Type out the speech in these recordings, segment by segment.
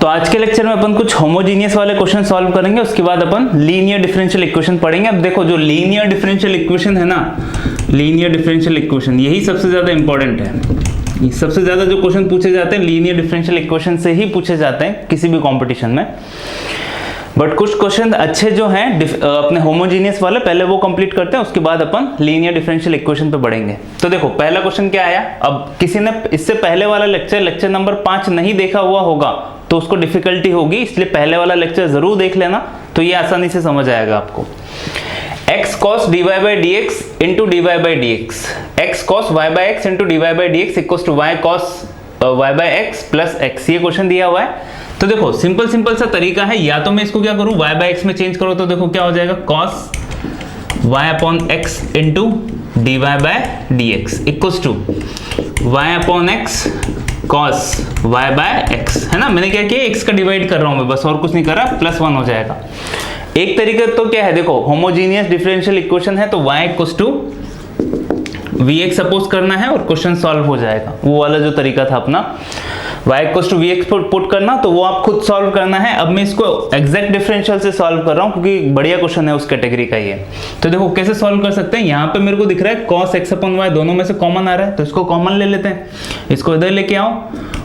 तो आज के लेक्चर में अपन कुछ होमोजीनियस वाले क्वेश्चन सॉल्व करेंगे, उसके बाद अपन लीनियर डिफरेंशियल इक्वेशन पढ़ेंगे। अब देखो जो लीनियर डिफरेंशियल इक्वेशन है ना, लीनियर डिफरेंशियल इक्वेशन यही सबसे ज्यादा इंपॉर्टेंट है। सबसे ज्यादा जो क्वेश्चन पूछे जाते हैं लीनियर डिफरेंशियल इक्वेशन से ही पूछे जाते हैं किसी भी कंपटीशन में। बट कुछ क्वेश्चन अच्छे जो हैं अपने होमोजीनियस वाले पहले वो कंप्लीट करते हैं, उसके बाद अपन लीनियर डिफरेंशियल इक्वेशन पे बढ़ेंगे। तो देखो पहला क्वेश्चन क्या आया। अब किसी ने इससे पहले वाला लेक्चर नंबर 5 नहीं देखा हुआ होगा तो उसको डिफिकल्टी होगी, इसलिए पहले वाला लेक्चर जरूर देख लेना, तो ये आसानी से समझ आएगा आपको। x cos dy by dx into dy by dx, x cos y by x into dy by dx equals to y cos y by x plus x, ये क्वेश्चन दिया हुआ है। तो देखो सिंपल सा तरीका है, या तो मैं इसको क्या करूं y by x में चेंज करो, तो देखो क्या हो जाएगा cos y upon x into dy by dx equals to y upon x cos y by x, है ना। मैंने क्या किया, x का डिवाइड कर रहा हूं मैं, बस और कुछ नहीं कर रहा, +1 हो जाएगा। एक तरीका तो क्या है, देखो होमोजीनियस डिफरेंशियल इक्वेशन है तो y equals to vx suppose करना है और क्वेश्चन सॉल्व हो जाएगा। वो वाला जो तरीका था अपना y equals to vx put करना, तो वो आप खुद सॉल्व करना है। अब मैं इसको एग्जैक्ट डिफरेंशियल से सॉल्व कर रहा हूँ क्योंकि बढ़िया क्वेश्चन है उस कैटेगरी का ये। तो देखो कैसे सॉल्व कर सकते हैं, यहाँ पे मेरे को दिख रहा है cos x अपन y दोनों में से कॉमन आ रहा है, तो इसको कॉमन ले लेते हैं, इसको इधर लेके आओ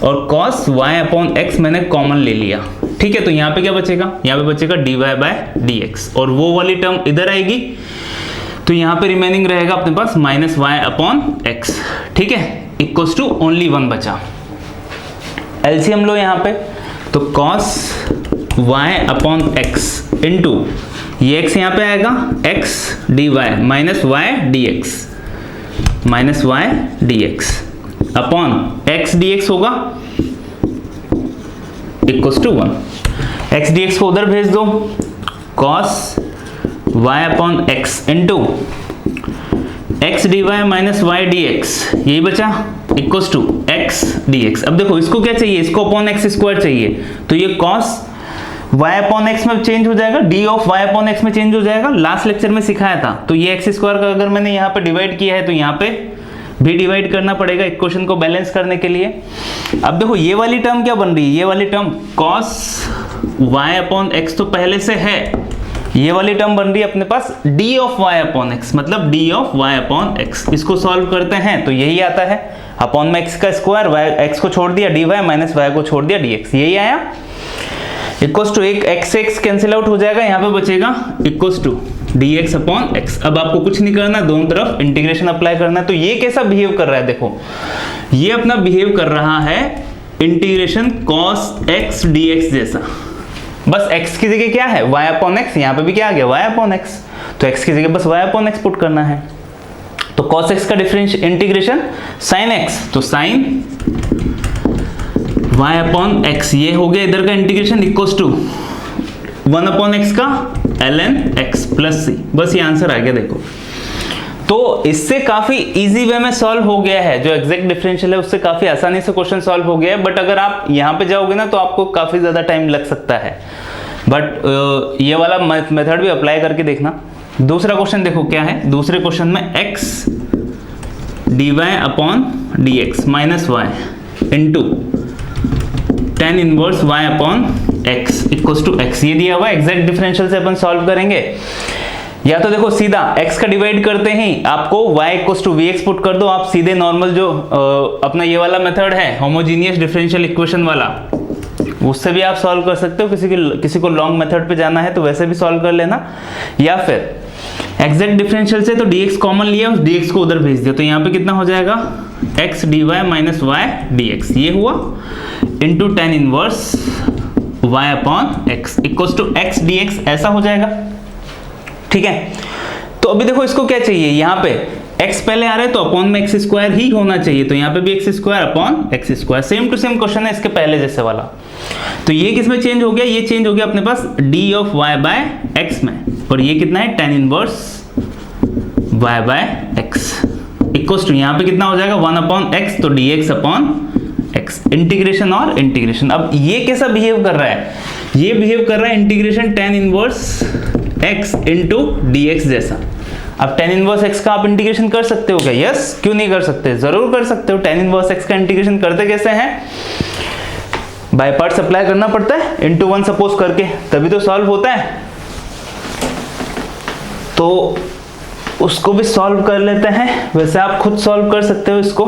और cos y अपॉन x मैंने कॉमन ले लिया, ठीक है। तो यहाँ पे क्या बचेगा, यहाँ पे बचेगा dy by dx और वो वाली टर्म इधर आएगी, तो यहाँ पे रिमेनिंग रहेगा अपने पास माइनस y अपॉन x, ठीक है, इक्वल्स टू ओनली 1 बचा। एलसीएम लो यहाँ पे, तो cos y upon x into ये x यहाँ पे आएगा x dy minus y dx, minus y dx upon x dx होगा इक्वल्स टू 1। x dx को उधर भेज दो, cos y upon x into x dy minus y dx, यही बचा इक्वल्स टू x dx। अब देखो इसको क्या चाहिए, इसको अपॉन x स्क्वायर चाहिए, तो ये cos y अपॉन x में चेंज हो जाएगा, d of y upon x में चेंज हो जाएगा, लास्ट लेक्चर में सिखाया था। तो ये x स्क्वायर का अगर मैंने यहाँ पे डिवाइड किया है तो यहाँ पे भी डिवाइड करना पड़ेगा इक्वेशन को बैलेंस करने के लिए। अब देखो ये वाली टर्म क्या बन रही है, ये वाली term cos y upon x तो पहले से है, ये वाली टर्म बन रही है अपने पास d of y upon x, मतलब d of y upon x। इसको सॉल्व करते हैं तो यही आता है, अपॉन में x का स्क्वायर, y x को छोड़ दिया dy माइनस y को छोड़ दिया dx, यही आया इक्वल्स टू एक x से x कैंसिल आउट हो जाएगा, यहाँ पे बचेगा equals to dx upon x। अब आपको कुछ नहीं करना, दोनों तरफ इंटीग्रेशन अप्लाई करना है। तो ये कैसा बिहेव कर रहा है, देखो ये अपना बिहेव कर रहा है इंटीग्रेशन cos x dx जैसा, बस x की जगह क्या है y अपॉन x, यहाँ पे भी क्या आ गया y अपॉन x, तो x की जगह बस y अपॉन x पुट करना है। तो cos x का डिफरेंशियल इंटीग्रेशन sin x, तो sin y अपॉन x, ये हो गया इधर का integration equals to 1 upon x का ln x प्लस c, बस ये आंसर आ गया। देखो तो इससे काफी इजी वे में सॉल्व हो गया है, जो एग्जैक्ट डिफरेंशियल है उससे काफी आसानी से क्वेश्चन सॉल्व हो गया है। बट अगर आप यहाँ पे जाओगे ना तो आपको काफी ज्यादा टाइम लग सकता है, बट ये वाला मेथड भी अप्लाई करके देखना। दूसरा क्वेश्चन देखो क्या है, दूसरे क्वेश्चन में x dy upon dx minus y into tan inverse y upon x equals to x, ये दिया हुआ एग्जैक्ट डिफरेंशियल से अपन सॉल्व करेंगे। या तो देखो सीधा x का डिवाइड करते ही आपको y equals to vx put कर दो, आप सीधे नॉर्मल जो अपना ये वाला मेथड है होमोजीनियस डिफरेंशियल इक्वेशन वाला, उससे भी आप सॉल्व कर सकते हो। किसी को लॉन्ग मेथड पे जाना है तो वैसे भी सॉल्व कर लेना, या फिर एग्जैक्ट डिफरेंशियल से तो dx कॉमन लिया, उस dx को उधर भेज दिया, तो यहाँ पे कितना हो जाएगा x dy minus y dx, ये हुआ into tan inverse y upon x equals to x dx, ऐसा हो जाएगा, ठीक है। तो अभी देखो इसको क्या चाहिए, यहाँ पे x पहले आ रहा है तो अपॉन में x स्क्वायर ही होना चाहिए, तो यहाँ पे भी x square upon x square, same to same question है इसके पहले जैसे वाला। तो ये किसमें चेंज हो गया, ये चेंज हो गया अपने पास d of y bye x में, और ये कितना है tan inverse y bye x equals to यहाँ पे कितना हो जाएगा 1 अपॉन x, तो dx अपॉन x, इंटीग्रेशन और इंटीग्रेशन। अब ये कैसा बिहेव कर रहा है, ये बिहेव कर रहा है integration tan inverse x into dx जैसा। अब tan इनवर्स x का आप इंटीग्रेशन कर सकते हो क्या, यस, क्यों नहीं कर सकते, जरूर कर सकते हो। tan इनवर्स x का इंटीग्रेशन करते कैसे हैं, बाय पार्ट्स अप्लाई करना पड़ता है, इनटू 1 सपोज करके, तभी तो सॉल्व होता है। तो उसको भी सॉल्व कर लेते हैं, वैसे आप खुद सॉल्व कर सकते हो इसको,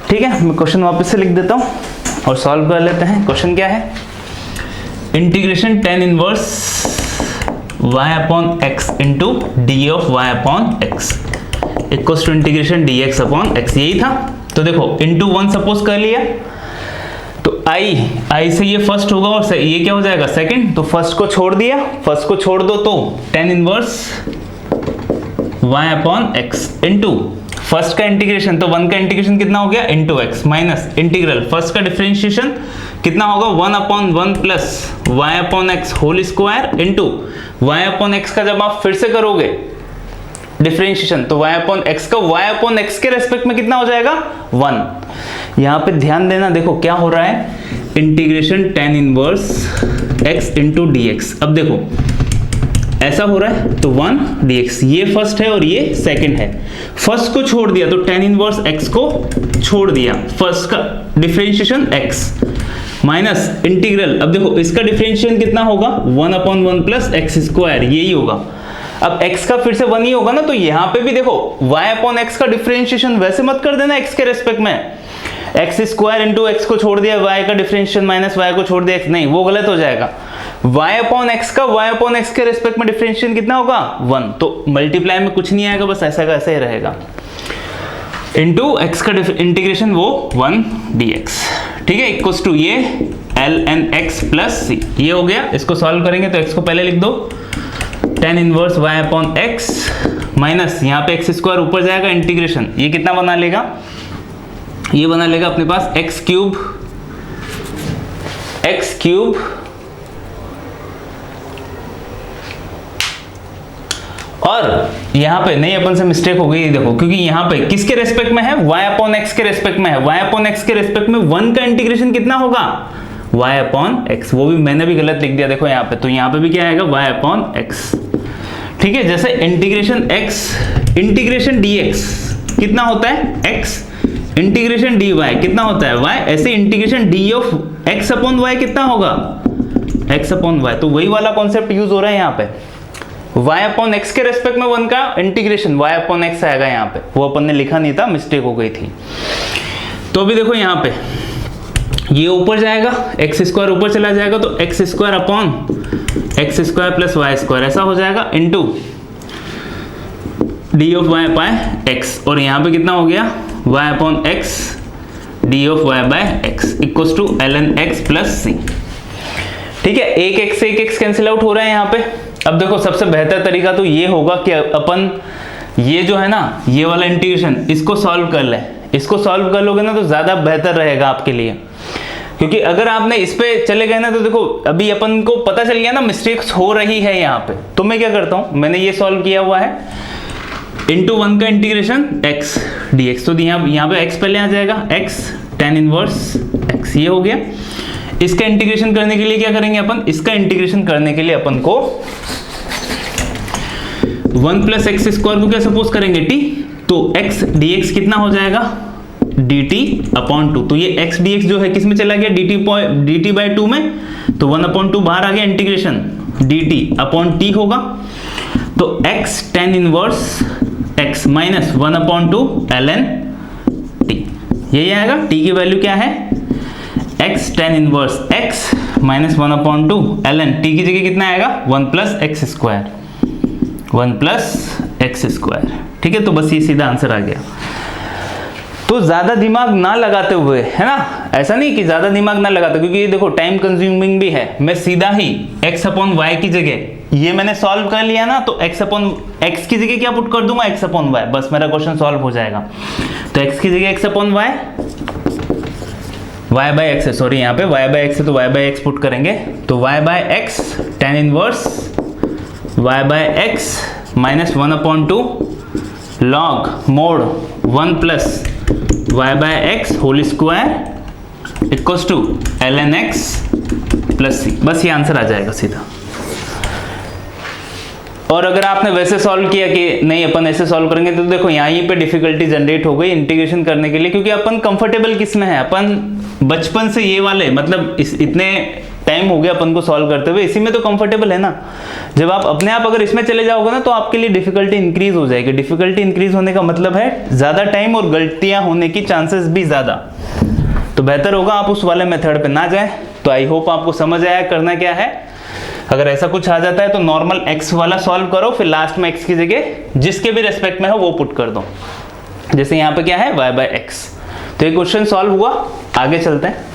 ठीक है। मैं क्वेश्चन वापस से लिख देता हूँ और सॉल्व कर लेते हैं। क्वेश्चन क्या है, integration tan inverse y upon x into D of y upon x equals to integration dx upon x, यही था। तो देखो इंटू 1 सपोज कर लिया, तो i से ये फर्स्ट होगा और ये क्या हो जाएगा सेकंड, तो फर्स्ट को छोड़ दिया, फर्स्ट को छोड़ दो तो tan inverse y upon x into first का इंटीग्रेशन, तो 1 का इंटीग्रेशन कितना हो गया into x minus integral first का डिफरेंशिएशन कितना होगा 1 upon 1 plus y upon x whole square into y upon x का जब आप फिर से करोगे डिफरेंशिएशन, तो y अपॉन x का y अपॉन x के रेस्पेक्ट में कितना हो जाएगा 1। यहाँ पे ध्यान देना, देखो क्या हो रहा है, integration tan inverse x into dx। अब देखो ऐसा हो रहा है, तो 1 dx, ये फर्स्ट है और ये सेकंड है। फर्स्ट को छोड़ दिया तो tan इनवर्स x को छोड़ दिया, फर्स्ट का डिफरेंशिएशन x माइनस इंटीग्रल, अब देखो इसका डिफरेंशिएशन कितना होगा 1 अपॉन 1 प्लस एक्स स्क्वायर, यही होगा। अब x का फिर से 1 ही होगा ना, तो यहाँ पे भी देखो y अपॉन x का डिफरेंशिएशन वैसे मत कर देना x के रेस्पेक्ट में, एक्स स्क्वायर इंटू एक्स को छोड़ दिया, y का डिफरेंशिएशन माइनस y को छोड़ दिया x, नहीं वो गलत हो जाएगा। y अपॉन x का y अपॉन x के रेस्पेक्ट में डिफरेंशिएशन कितना होगा 1, तो मल्टीप्लाई में कुछ नहीं आएगा, बस ऐसा का ऐसा ही रहेगा, इंटू x का इंटीग्रेशन वो 1 dx, ठीक है, इक्वल्स टू ये ln x प्लस c, ये हो गया। इसको सॉल्व करेंगे तो x को पहले लिख दो, tan inverse y upon x minus यहाँ पे x स्क्वायर ऊपर जाएगा इंटीग्रेशन, ये कितना बना लेगा, ये बना लेगा अपने पास x क्यूब और यहाँ पे नहीं, अपन से मिस्टेक हो गई, देखो क्योंकि यहाँ पे किसके रेस्पेक्ट में है y अपॉन x के रेस्पेक्ट में है, y अपॉन x के रेस्पेक्ट में 1 का इंटीग्रेशन कितना होगा y अपॉन x, वो भी मैंने भी गलत लिख दिया देखो यहाँ पे, तो यहाँ पे भी क्या आएगा y अपॉन x, ठीक है। जैसे इंटीग्रेशन x इंटीग्रेशन dx कितना होता है x, इंटीग्रेशन dy कितना होता है y, ऐसे integration d of x upon y कितना होगा x अपॉन y, तो वही वाला कॉन्सेप्ट यूज हो रहा है यहाँ पे, y अपॉन x के रेस्पेक्ट में 1 का इंटीग्रेशन y अपॉन x आएगा यहाँ पे, वो अपन ने लिखा नहीं था, मिस्टेक हो गई थी। तो अभी देखो यहाँ पे ये ऊपर जाएगा, एक्स स्क्वायर ऊपर चला जाएगा, तो X square upon X square plus Y square ऐसा हो जाएगा into D of Y by X, और यहाँ पे कितना हो गया y upon X D of Y by X equals to ln x plus C, ठीक है। एक एक्स से एक एक्स कैंसिल आउट हो रहा है यहाँ पे। अब देखो सबसे बेहतर तरीका तो ये होगा कि अपन ये जो है ना ये वाला इंटीग्रेशन इसको सॉल्व कर ले, इसको सॉल्व कर लोगे ना तो ज़्यादा बेहतर रहेगा आपके लिए, क्योंकि अगर आपने इस पे चले गए ना तो देखो अभी अपन को पता चल गया ना मिस्टेक्स हो रही है यहाँ पे। तो मैं क्या करता हूँ, मैंने ये सॉल्व किया हुआ है इंटू 1 का इंटीग्रेशन x dx, तो यहाँ पे x पहले आ जाएगा x tan इनवर्स x, ये हो गया। इसका इंटीग्रेशन करने के लिए क्या करेंगे अपन, इसका इंटीग्रेशन करने के लिए अपन को 1 प्लस एक्स स्क्वायर को क्या सपोज करेंगे t, तो x dx कितना हो जाएगा dt अपॉन 2, तो ये x dx जो है किस में चला गया dt बाई 2 में, तो 1 अपॉन 2 बाहर आ गया, इंटीग्रेशन dt अपॉन t होगा, तो x tan inverse x minus 1 upon 2 ln t, यही आएगा। t की वैल्यू क्या है x tan inverse x minus 1 upon 2 ln t की जगह कितना आएगा 1 plus x square, 1 plus x square, ठीक है। तो बस ये सीधा आंसर आ गया। तो ज्यादा दिमाग ना लगाते हुए, है ना, ऐसा नहीं कि ज्यादा दिमाग ना लगाते, क्योंकि ये देखो टाइम कंज्यूमिंग भी है, मैं सीधा ही x अपॉन वाई की जगह ये मैंने सॉल्व कर लिया ना, तो x अपॉन x की जगह क्या पुट कर दूंगा x अपॉन वाई, बस मेरा क्वेश्चन सॉल्व हो जाएगा। तो x की जगह x upon Y, y by X है, सॉरी यहाँ पे y बाई एक्स है तो y बाई एक्स पुट करेंगे, तो y by X tan inverse y by X minus 1 upon 2 log mod 1 plus y by X whole square equals to ln x plus c, बस ये answer आ जाएगा सीधा। और अगर आपने वैसे सॉल्व किया कि नहीं अपन ऐसे सॉल्व करेंगे, तो देखो यहीं पे डिफिकल्टी जनरेट हो गई इंटीग्रेशन करने के लिए, क्योंकि अपन कंफर्टेबल किस में है, अपन बचपन से ये वाले मतलब इतने टाइम हो गया अपन को सॉल्व करते हुए, इसी में तो कंफर्टेबल है ना। जब आप अपने आप अगर इसमें चले जाओगे ना, तो आपके लिए डिफिकल्टी इंक्रीज हो जाएगी। डिफिकल्टी इंक्रीज होने का मतलब है ज्यादा टाइम और गलतियां होने की चांसेस भी ज्यादा। तो बेहतर होगा आप उस वाले मेथड पे ना जाएं। तो आई होप आपको समझ आया करना क्या है। अगर ऐसा कुछ आ जाता है तो नॉर्मल x वाला सॉल्व करो, फिर लास्ट में x की जगह जिसके भी रेस्पेक्ट में हो वो पुट कर दो। जैसे यहाँ पे क्या है y/x। तो ये क्वेश्चन सॉल्व हुआ। आगे चलते हैं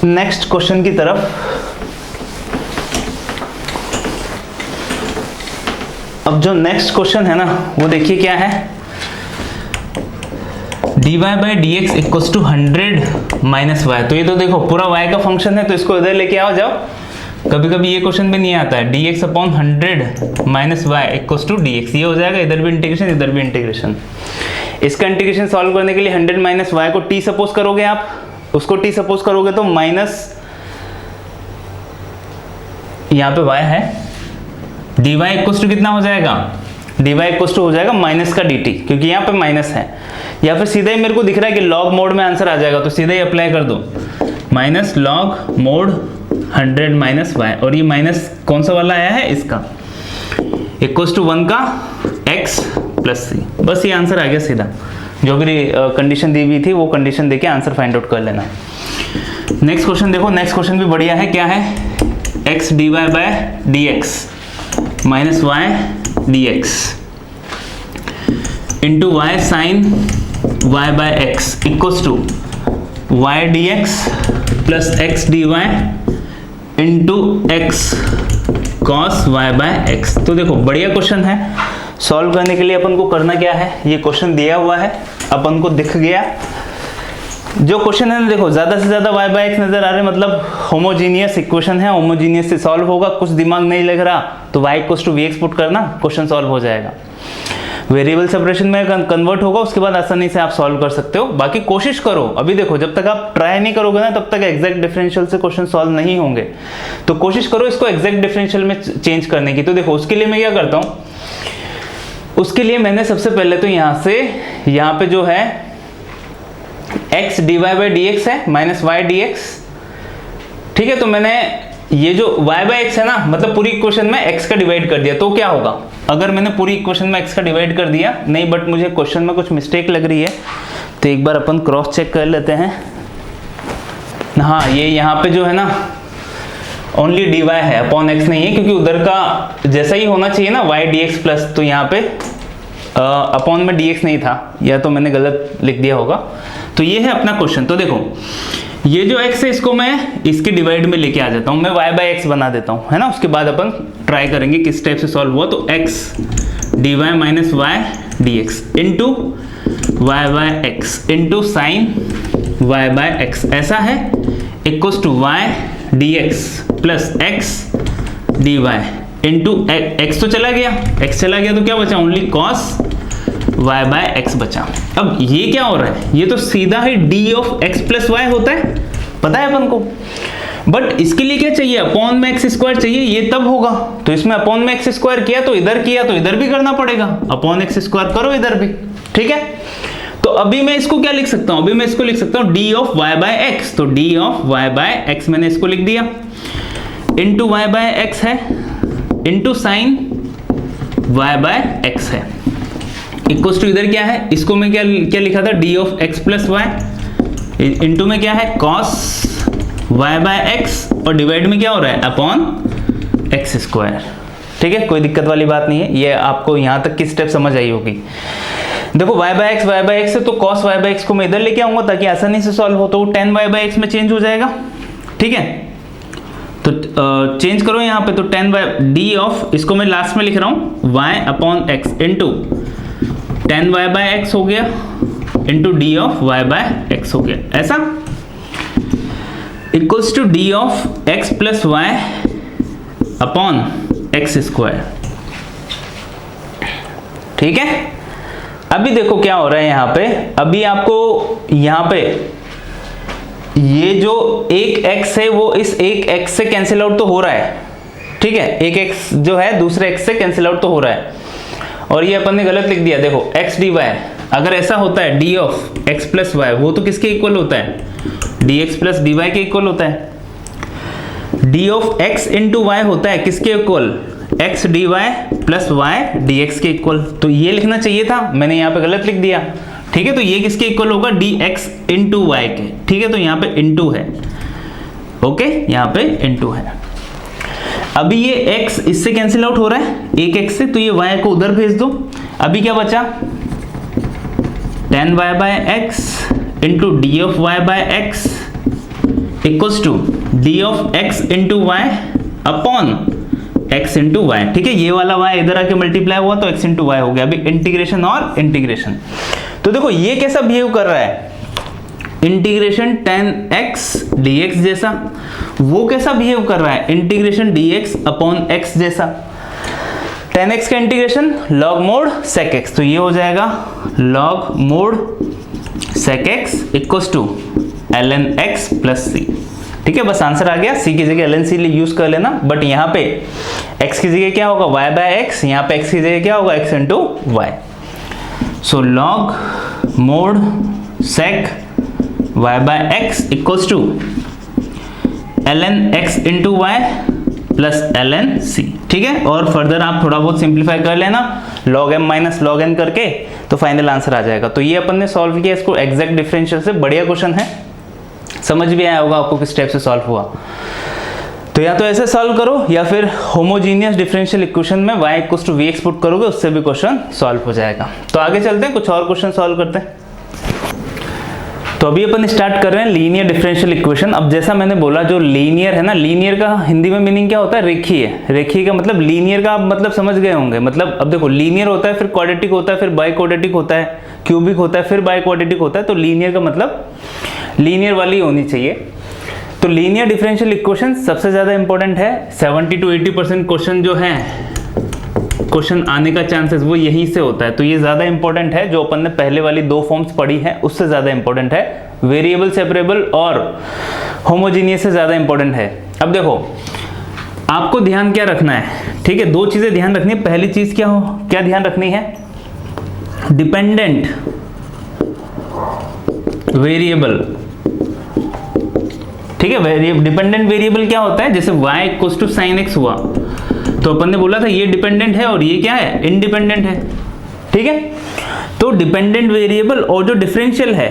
नेक्स्ट क्वेश्चन की तरफ। अब जो नेक्स्ट क्वेश्चन है ना, वो देखिए क्या है, dy/dx equals to 100 minus y। तो ये तो देखो पूरा y का फंक्शन है, तो इसको इधर लेके आओ जाओ। कभी कभी ये क्वेश्चन भी नहीं आता है, dx upon 100 minus y equals to dx। ये हो जाएगा, इधर भी इंटीग्रेशन इधर भी इंटीग्रेशन। इसका इंटीग्रेशन सॉल्व करने के लिए 100 माइनस y को t सपोज करोगे आप, उसको t सपोज करोगे तो माइनस यहाँ पे y है, dy इक्वल्स टू कितना हो जाएगा, dy इक्वल्स टू हो जाएगा माइनस का dt, क्योंकि यहाँ पे माइनस है। या फिर सीधा ही मेरे को दिख रहा है कि log मोड में आंसर आ जाएगा, तो सीधा ही अप्लाई कर दो, minus log mode 100 minus y। और ये माइनस कौन सा वाला आया है, इसका, इक्वल्स टू 1 का x प्लस c। बस ये आंसर आ गया सीधा। जो भी कंडीशन दी हुई थी वो कंडीशन देके आंसर फाइंड आउट कर लेना। नेक्स्ट क्वेश्चन देखो, नेक्स्ट क्वेश्चन भी बढ़िया है। क्या है, x dy/dx minus y dx into y sine y/x equals to y dx plus x dy into x cos y/x। तो देखो बढ़िया क्वेश्चन है। सॉल्व करने के लिए अपन को करना क्या है, ये क्वेश्चन दिया हुआ है, अपन को दिख गया जो क्वेश्चन है ना, देखो ज्यादा से ज्यादा y/x नजर आ रहे, मतलब होमोजीनियस इक्वेशन है, होमोजीनियस से सॉल्व होगा। कुछ दिमाग नहीं लग रहा तो y equals to vx put करना, क्वेश्चन सॉल्व हो जाएगा। वेरिएबल सेपरेशन में कन्वर्ट होगा, उसके बाद आसानी से आप सॉल्व कर सकते हो। बाकी कोशिश करो, अभी देखो जब तक आप ट्राई नहीं करोगे ना, तब तक एग्जैक्ट डिफरेंशियल से क्वेश्चन सॉल्व नहीं होंगे। तो कोशिश करो इसको एग्जैक्ट डिफरेंशियल में चेंज करने की। तो देखो उसके लिए मैं क्या करता हूँ, उसके लिए मैंने सबसे पहले तो यहाँ पे जो है x dy/dx है माइनस y dx, ठीक है। तो मैंने ये जो y/x है ना, मतलब पूरी इक्वेशन में x का डिवाइड कर दिया। तो क्या होगा, अगर मैंने पूरी इक्वेशन में x का डिवाइड कर दिया, नहीं बट मुझे क्वेश्चन में कुछ मिस्टेक लग रही है, तो एक बार अपन क्रॉस चेक कर लेते हैं। हाँ, ये यहाँ पे जो है ना ओनली dy है, अपॉन x नहीं है, क्योंकि उधर का जैसा ही होना चाहिए ना y dx प्लस, तो यहाँ पे अपॉन में dx नहीं था, या तो मैंने गलत लिख दिया होगा। तो ये है अपना क्वेश्चन। तो देखो ये जो x है, इसको मैं इसके डिवाइड में लेके आ जाता हूँ, मैं y/x बना देता हूँ, है ना। उसके बाद अपन ट्राई करेंगे किस टाइप से सॉल्व हुआ। तो x dy minus y dx into y/x into sine y/x ऐसा है, equals to y dx plus x dy into x तो चला गया, x चला गया तो क्या बचा, ओनली cos y/x बचा। अब ये क्या हो रहा है, ये तो सीधा ही d of x plus y होता है, पता है अपन को। बट इसके लिए क्या चाहिए, अपॉन में x स्क्वायर चाहिए, ये तब होगा। तो इसमें अपॉन में x स्क्वायर किया तो इधर भी करना पड़ेगा, अपॉन x स्क्वायर करो इधर भी, ठीक है। तो अभी मैं इसको क्या लिख सकता हूं, अभी मैं इसको लिख सकता हूं d ऑफ y/x। तो d ऑफ y/x मैंने इसको लिख दिया, इंटू y/x है, इंटू साइन y/x है, इक्वल्स टू इधर क्या है, इसको मैं क्या लिखा था, d of x plus y, into में क्या है cos y/x, और डिवाइड में क्या हो रहा है, अपॉन x स्क्वायर। ठीक है, कोई दिक्कत वाली बात नहीं है। ये आपको यहाँ तक की स्टेप समझ आई होगी। देखो y/x है, तो cos y/x को मैं इधर लेके आऊंगा ताकि आसानी से सॉल्व हो। तो tan y/x में चेंज हो जाएगा, ठीक है। तो चेंज करो यहाँ पे, तो tan y d ऑफ, इसको मैं लास्ट में लिख रहा हूँ y/x इंटू tan y/x हो गया, इंटू d ऑफ y/x हो गया, ऐसा equals to d of x plus y upon x square. ठीक है, अभी देखो क्या हो रहा है यहाँ पे। अभी आपको यहाँ पे ये जो एक x है वो इस एक x से कैंसिल आउट तो हो रहा है, ठीक है, एक x जो है दूसरे x से कैंसिल आउट तो हो रहा है, और ये अपन ने गलत लिख दिया। देखो x dy, अगर ऐसा होता है d of x plus Y, वो तो किसके इक्वल होता है, dx प्लस dy के इक्वल होता है। d of x into Y होता है किसके equal, x dy plus Y dx के इक्वल। तो ये लिखना चाहिए था, मैंने यहाँ पे गलत लिख दिया। ठीक है, तो ये किसके इक्वल होगा, dx इंटू वाई के। ठीक है, तो यहाँ पे इंटू है, ओके, यहाँ पे इंटू है। अभी ये x इससे कैंसिल आउट हो रहा है, एक x से, तो ये y को उधर भेज दो। अभी क्या बचा, tan y bye x into D of Y by X equals to D of x into Y upon x into Y. ठीक है, ये वाला y इधर आके मल्टीप्लाई हुआ तो x इंटू वाई हो गया। अभी इंटीग्रेशन और इंटीग्रेशन, तो देखो ये कैसा बिहेव कर रहा है, इंटीग्रेशन tan x dx जैसा। वो कैसा बिहेव कर रहा है, इंटीग्रेशन dx अपॉन x जैसा। tan x का integration log mod sec x, तो ये हो जाएगा log mod sec x equals to ln x plus c। ठीक है, बस आंसर आ गया। c की जगह ln c यूज कर लेना, बट यहाँ पे x की जगह क्या होगा, y बाय x, यहाँ पे x की जगह क्या होगा, x into Y. So log mod sec y bye x equals to ln x into Y plus ln c। ठीक है, और फर्दर आप थोड़ा बहुत सिंप्लीफाई कर लेना log m minus log n करके, तो फाइनल आंसर आ जाएगा। तो ये अपन ने सॉल्व किया इसको एग्जैक्ट डिफरेंशियल से। बढ़िया क्वेश्चन है, समझ भी आया होगा आपको किस टाइप से सॉल्व हुआ। तो या तो ऐसे सॉल्व करो, या फिर होमोजीनियस डिफरेंशियल इक्वेशन में y equals to vx put करोगे, उससे भी क्वेश्चन सॉल्व हो जाएगा। तो आगे चलते हैं, कुछ और क्वेश्चन सॉल्व करते हैं। तो अभी अपन स्टार्ट कर रहे हैं लीनियर डिफरेंशियल इक्वेशन। अब जैसा मैंने बोला, जो लीनियर है ना, लीनियर का हिंदी में मीनिंग क्या होता है, रेखीय। रेखीय का मतलब, लीनियर का आप मतलब समझ गए होंगे। मतलब अब देखो, लीनियर होता है, फिर क्वाड्रेटिक होता है, फिर बाई क्वाड्रेटिक होता है, क्यूबिक होता है, फिर बाई क्वाड्रेटिक होता है। तो लीनियर का मतलब लीनियर वाली होनी चाहिए। तो लीनियर डिफरेंशियल इक्वेशन सबसे ज्यादा इंपॉर्टेंट है। 70 to 80% क्वेश्चन जो है, क्वेश्चन आने का चांसेस वो यहीं से होता है। तो ये ज्यादा इंपॉर्टेंट है। जो अपन ने पहले वाली दो फॉर्म्स पढ़ी है उससे ज्यादा इंपॉर्टेंट है। वेरिएबल, सेपरेबल और होमोजीनियस से ज्यादा इंपॉर्टेंट है। अब देखो, आपको ध्यान क्या रखना है, ठीक है, दो चीजें ध्यान रखनी है। पहली चीज क्या ध्यान रखनी है, डिपेंडेंट वेरिएबल। ठीक है, डिपेंडेंट वेरिएबल क्या होता है, जैसे y equals to sine x हुआ, तो अपन ने बोला था ये डिपेंडेंट है और ये क्या है, इंडिपेंडेंट है। ठीक है, तो डिपेंडेंट वेरिएबल और जो डिफरेंशियल है,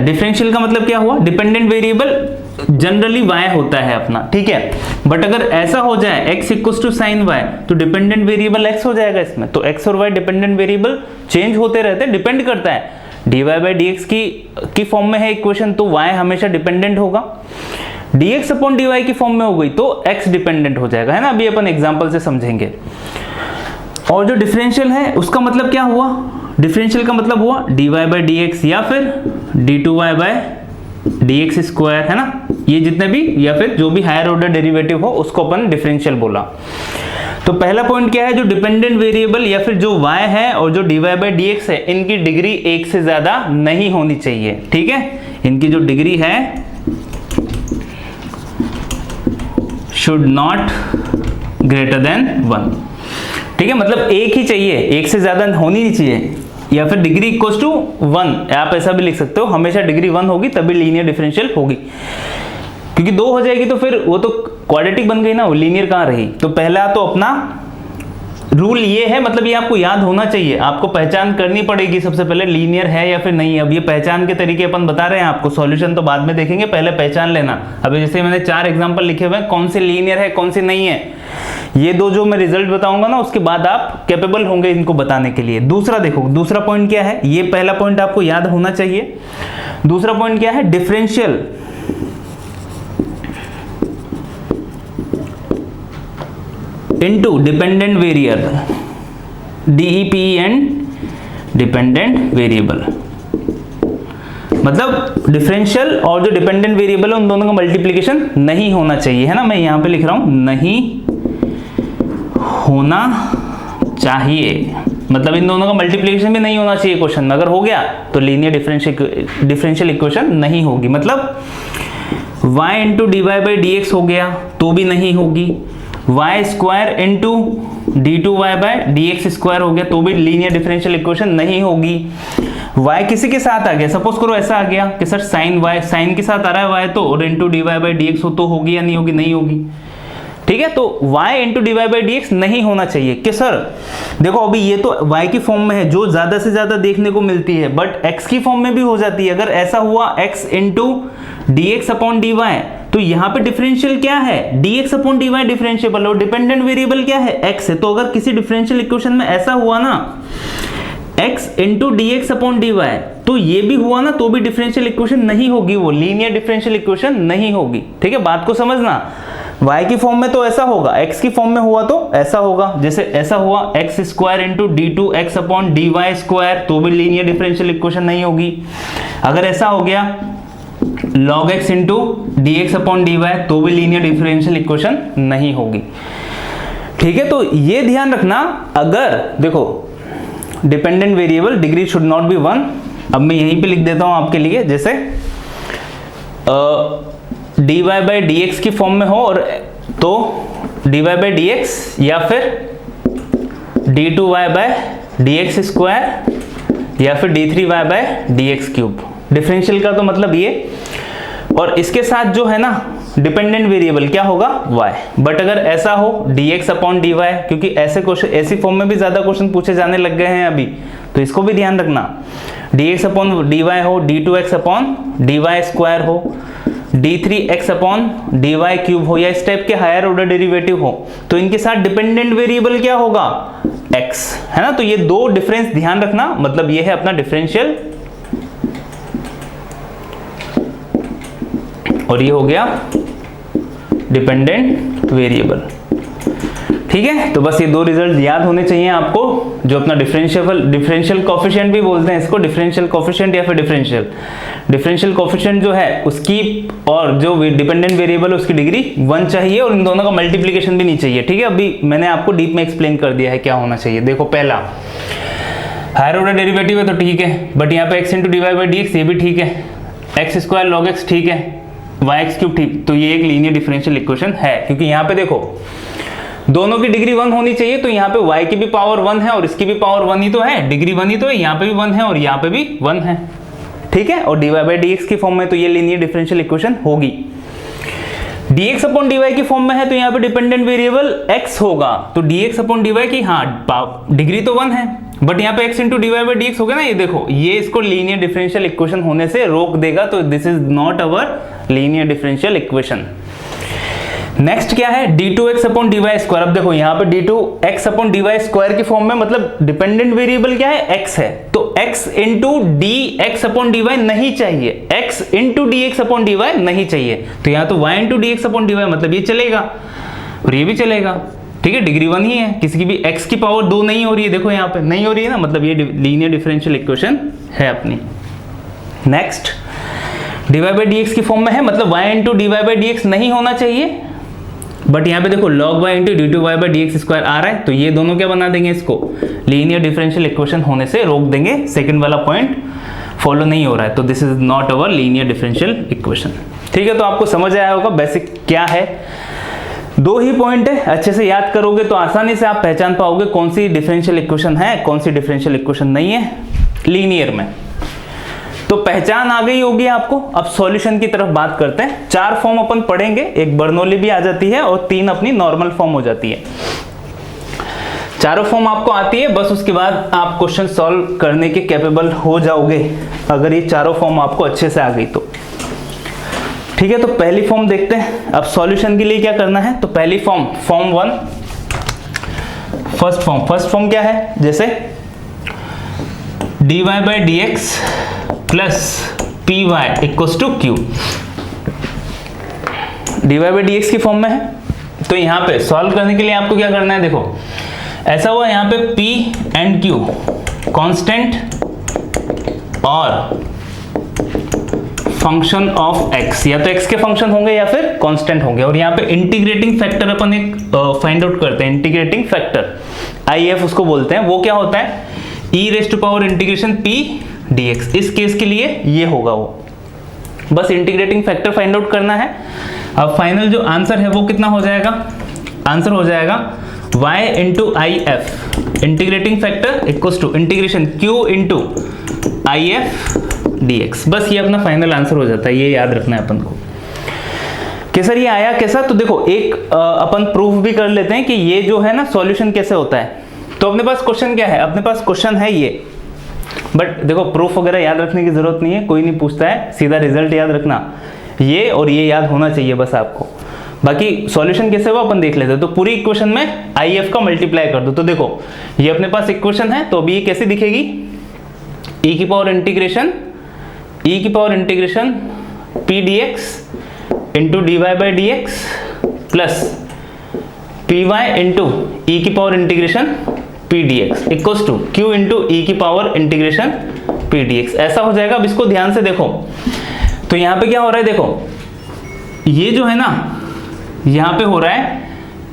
डिफरेंशियल का मतलब क्या हुआ, डिपेंडेंट वेरिएबल जनरली y होता है अपना। ठीक है, बट अगर ऐसा हो जाए x equals to sine y, तो डिपेंडेंट वेरिएबल x हो जाएगा इसमें। तो x और y डिपेंडेंट वेरिएबल चेंज होते रहते हैं, डिपेंड करता है। dy बाई dx की फॉर्म में है इक्वेशन, तो y हमेशा डिपेंडेंट होगा। dx अपॉन dy की फॉर्म में हो गई तो x डिपेंडेंट हो जाएगा, है ना। अभी अपन एग्जांपल से समझेंगे। और जो डिफरेंशियल है उसका मतलब क्या हुआ, डिफरेंशियल का मतलब हुआ dy बाई dx या फिर d2y बाई dx स्क्वायर, है ना। ये जितने भी या फिर जो भी हायर ऑर्डर डेरिवेटिव हो उसको अपन डिफरेंशियल बोला। तो पहला पॉइंट क्या है, जो डिपेंडेंट वेरिएबल या फिर जो y है और जो dy बाई dx है, इनकी डिग्री एक से ज्यादा नहीं होनी चाहिए। ठीक है, इनकी जो डिग्री है शुड नॉट ग्रेटर देन 1। ठीक है, मतलब एक ही चाहिए, एक से ज्यादा होनी नहीं चाहिए। या फिर डिग्री इक्वल्स टू 1, आप ऐसा भी लिख सकते हो, हमेशा डिग्री 1 होगी तभी लीनियर डिफरेंशियल होगी। क्योंकि 2 हो जाएगी तो फिर वो तो क्वाड्रेटिक बन गई ना, वो लीनियर कहाँ रही। तो पहला तो अपना रूल ये है, मतलब ये आपको याद होना चाहिए। आपको पहचान करनी पड़ेगी सबसे पहले, लीनियर है या फिर नहीं। अब ये पहचान के तरीके अपन बता रहे हैं आपको, सॉल्यूशन तो बाद में देखेंगे, पहले पहचान लेना। अभी जैसे मैंने 4 एग्जांपल लिखे हुए हैं, कौन से लीनियर है कौन से नहीं है, ये दो जो मैं रिजल्ट बताऊंगा ना, उसके बाद आप कैपेबल होंगे इनको बताने के लिए। दूसरा देखो, दूसरा पॉइंट क्या है, ये पहला पॉइंट आपको याद होना चाहिए। दूसरा पॉइंट क्या है, differential into dependent variable, DEPEN dependent variable. मतलब डिफरेंशियल और जो डिपेंडेंट वेरिएबल है उन दोनों का मल्टीप्लिकेशन नहीं होना चाहिए, है ना। मैं यहां पे लिख रहा हूं नहीं होना चाहिए, मतलब इन दोनों का मल्टीप्लिकेशन भी नहीं होना चाहिए क्वेश्चन में। अगर हो गया तो लीनियर डिफरेंशियल इक्वेशन नहीं होगी। मतलब y into D Y by D X हो गया तो भी नहीं होगी, Y square into D two Y by D X square हो गया तो भी लीनियर डिफरेंशियल इक्वेशन नहीं होगी। y किसी के साथ आ गया, सपोज करो ऐसा आ गया कि सर साइन y साइन के साथ आ रहा है y तो, और into D Y by D X हो तो होगी या नहीं होगी, नहीं होगी। ठीक है, तो y into D Y by D X नहीं होना चाहिए कि सर देखो अभी ये तो y की फॉर्म में है जो ज्यादा से ज्यादा देखने को मिलती है, बट x की फॉर्म में भी हो जाती है। अगर ऐसा हुआ x into D X upon D Y, तो यहाँ पे डिफरेंशियल क्या है, dx अपॉन dy डिफरेंशिएबल और डिपेंडेंट वेरिएबल क्या है, x है। तो अगर किसी डिफरेंशियल इक्वेशन में ऐसा हुआ ना x into D X upon D Y, तो ये भी हुआ ना तो भी डिफरेंशियल इक्वेशन नहीं होगी, वो लीनियर डिफरेंशियल इक्वेशन नहीं होगी। ठीक है, बात को समझना, y की फॉर्म में तो ऐसा होगा, x की फॉर्म में हुआ तो ऐसा होगा। जैसे ऐसा हुआ X square into D two X upon D Y square तो भी लीनियर डिफरेंशियल इक्वेशन नहीं होगी। अगर ऐसा हो गया log x into D X upon D Y तो भी लीनियर डिफरेंशियल इक्वेशन नहीं होगी। ठीक है, तो ये ध्यान रखना। अगर देखो dependent variable degree should not be 1, अब मैं यहीं पे लिख देता हूं आपके लिए, जैसे D Y by D X की फॉर्म में हो और तो D Y by D X या फिर D two Y by D X square या फिर D three Y by D X cube. Differential का तो मतलब ये, और इसके साथ जो है ना डिपेंडेंट वेरिएबल क्या होगा y। बट अगर ऐसा हो dx अपॉन dy, क्योंकि ऐसे क्वेश्चन ऐसी फॉर्म में भी ज्यादा क्वेश्चन पूछे जाने लग गए हैं अभी, तो इसको भी ध्यान रखना। dx अपॉन dy हो, d2x अपॉन dy स्क्वायर हो, d3x अपॉन dy क्यूब हो, या इस टाइप के हायर ऑर्डर डेरिवेटिव हो, तो इनके साथ डिपेंडेंट वेरिएबल क्या होगा x, है ना। तो ये दो डिफरेंस ध्यान रखना, मतलब ये है अपना डिफरेंशियल और ये हो गया डिपेंडेंट वेरिएबल। ठीक है, तो बस ये दो रिजल्ट याद होने चाहिए आपको, जो अपना डिफरेंशियल कोफिशिएंट भी बोलते हैं इसको, डिफरेंशियल कोफिशिएंट या फिर डिफरेंशियल कोफिशिएंट जो है उसकी और जो डिपेंडेंट वेरिएबल है उसकी डिग्री 1 चाहिए और इन दोनों का मल्टीप्लिकेशन भी नहीं चाहिए। ठीक है, अभी मैंने आपको डीप में एक्सप्लेन कर दिया है क्या होना चाहिए। देखो पहला हायर ऑर्डर डेरिवेटिव है तो ठीक है, बट यहाँ पे x into D Y by D X ये भी ठीक है, एक्स स्क्वायर लॉग एक्स ठीक है, वाई एक्स क्यूब ठीक, तो ये एक लीनियर डिफरेंशियल इक्वेशन है। क्योंकि यहाँ पे देखो दोनों की डिग्री 1 होनी चाहिए, तो यहाँ पे y की भी पावर 1 है और इसकी भी पावर 1 ही तो है, डिग्री 1 ही तो है, यहाँ पे भी 1 है और यहाँ पे भी 1 है। ठीक है, और dy बाई डी एक्स की फॉर्म में तो ये लीनियर डिफरेंशियल इक्वेशन होगी। dx अपॉन dy की फॉर्म में है तो यहाँ पे डिपेंडेंट वेरिएबल x होगा, तो dx अपॉन dy की हाँ डिग्री तो 1 है, बट यहाँ पे x into D Y by D X हो गया ना, ये देखो ये इसको लीनियर डिफरेंशियल इक्वेशन होने से रोक देगा, तो this is not our linear differential equation. Next क्या है d2x अपॉन dy स्क्वायर। अब देखो यहाँ पे d2x अपॉन dy स्क्वायर की फॉर्म में, मतलब डिपेंडेंट वेरिएबल क्या है x है, तो x into dx upon dy नहीं चाहिए, x into dx upon dy नहीं चाहिए, तो यहाँ तो y into dx upon dy मतलब ये चलेगा और ये भी चलेगा। ठीक है, डिग्री 1 ही है, किसी की भी x की पावर 2 नहीं हो रही है, देखो यहाँ पे नहीं हो रही है ना, मतलब ये लीनियर डिफरेंशियल इक्वेशन है अपनी। Next dy by D X की फॉर्म में है, मतलब y into D Y by D X नहीं होना चाहिए, बट यहाँ पे देखो log y into D two Y by D X square आ रहा है, तो ये दोनों क्या बना देंगे, इसको लीनियर डिफरेंशियल इक्वेशन होने से रोक देंगे। सेकंड वाला पॉइंट फॉलो नहीं हो रहा है, तो this is not our linear differential equation. ठीक है, तो आपको समझ आया होगा बेसिक क्या है, दो ही पॉइंट है, अच्छे से याद करोगे तो आसानी से आप पहचान पाओगे कौन सी डिफरेंशियल इक्वेशन है, कौन सी डिफरेंशियल इक्वेशन नहीं है लीनियर में। तो पहचान आ गई होगी आपको। अब सॉल्यूशन की तरफ बात करते हैं। 4 फॉर्म अपन पढ़ेंगे, एक बर्नौली भी आ जाती है और 3 अपनी नॉर्मल फॉर्म हो जाती है। चारों फॉर्म आपको आती है, बस उसके बाद आप क्वेश्चन सॉल्व करने के कैपेबल हो जाओगे अगर ये चारों फॉर्म आपको अच्छे से आ गई तो। ठीक है, तो पहली फॉर्म देखते हैं। अब सॉल्यूशन के लिए क्या करना है, तो पहली फॉर्म 1, फर्स्ट फॉर्म क्या है, जैसे dy by D x plus P Y equals to Q, dy by D X की फॉर्म में है, तो यहाँ पे सॉल्व करने के लिए आपको क्या करना है, देखो ऐसा हुआ यहाँ पे p एंड q कांस्टेंट और फंक्शन ऑफ x, या तो x के फंक्शन होंगे या फिर कांस्टेंट होंगे, और यहाँ पे इंटीग्रेटिंग फैक्टर अपन एक फाइंड आउट करते हैं। इंटीग्रेटिंग फैक्टर IF उसको बोलते हैं, वो क्या होता है e raise to power integration p dx। इस केस के लिए ये होगा वो बस इंटीग्रेटिंग फैक्टर फाइंड आउट करना है। अब फाइनल जो आंसर है वो कितना हो जाएगा, आंसर हो जाएगा y into I F, integrating factor equals to integration q into I F D X. बस ये अपना फाइनल आंसर हो जाता है, ये याद रखना है अपन को। कि सर ये आया कैसा, तो देखो एक अपन प्रूफ भी कर लेते हैं कि ये जो है ना सॉल्यूशन कैसे होता है। तो अपने पास क्वेश्चन क्या है, अपने पास क्वेश्चन है ये, बट देखो प्रूफ वगैरह याद रखने की जरूरत नहीं है, कोई नहीं पूछता है, सीधा रिजल्ट याद रखना, ये और ये याद होना चाहिए बस आपको। बाकी सॉल्यूशन कैसे हुआ अपन देख लेते हैं। तो पूरी इक्वेशन में आई एफ का मल्टीप्लाई कर दो। तो देखो ये अपने पास इक्वेशन है, तो अभी ये कैसे दिखेगी, ई की power integration P D X into D Y by D x plus P Y into E की power integration P D X equals to Q into E की power integration P D X. ऐसा हो जाएगा। अब इसको ध्यान से देखो, तो यहाँ पे क्या हो रहा है, देखो ये जो है ना यहाँ पे हो रहा है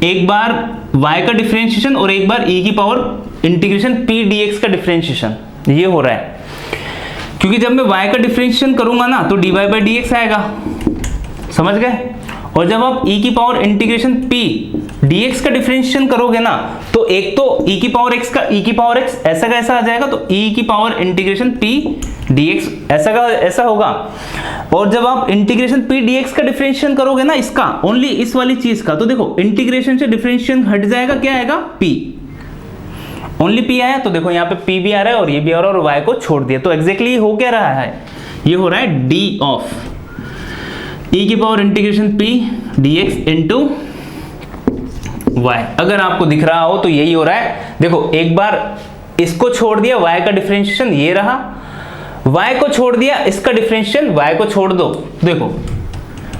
एक बार y का डिफरेंशिएशन और एक बार e की पावर इंटीग्रेशन p dx का डिफरेंशिएशन, ये हो रहा है। क्योंकि जब मैं y का डिफरेंशिएशन करूंगा ना तो dy बाई dx आएगा, समझ गए। और जब आप e की पावर इंटीग्रेशन p dx का डिफरेंशिएशन करोगे ना तो एक तो e की पावर x का e की पावर x ऐसा का ऐसा आ जाएगा, तो e की पावर इंटीग्रेशन p dx ऐसा का ऐसा होगा। और जब आप इंटीग्रेशन p dx का डिफरेंशिएशन करोगे ना इसका, ओनली इस वाली चीज का, तो देखो इंटीग्रेशन से डिफरेंशिएशन हट जाएगा, क्या आएगा p, ओनली p आया। तो देखो यहाँ पे p भी आ रहा है और ये भी आ रहा है और y को छोड़ दिया। तो एग्जैक्टली हो क्या रहा है, ये हो रहा है d ऑफ e की power integration p dx into y। अगर आपको दिख रहा हो तो यही हो रहा है। देखो एक बार इसको छोड़ दिया, y का डिफरेंशिएशन ये रहा, y को छोड़ दिया, इसका डिफरेंशिएशन y को छोड़ दो, देखो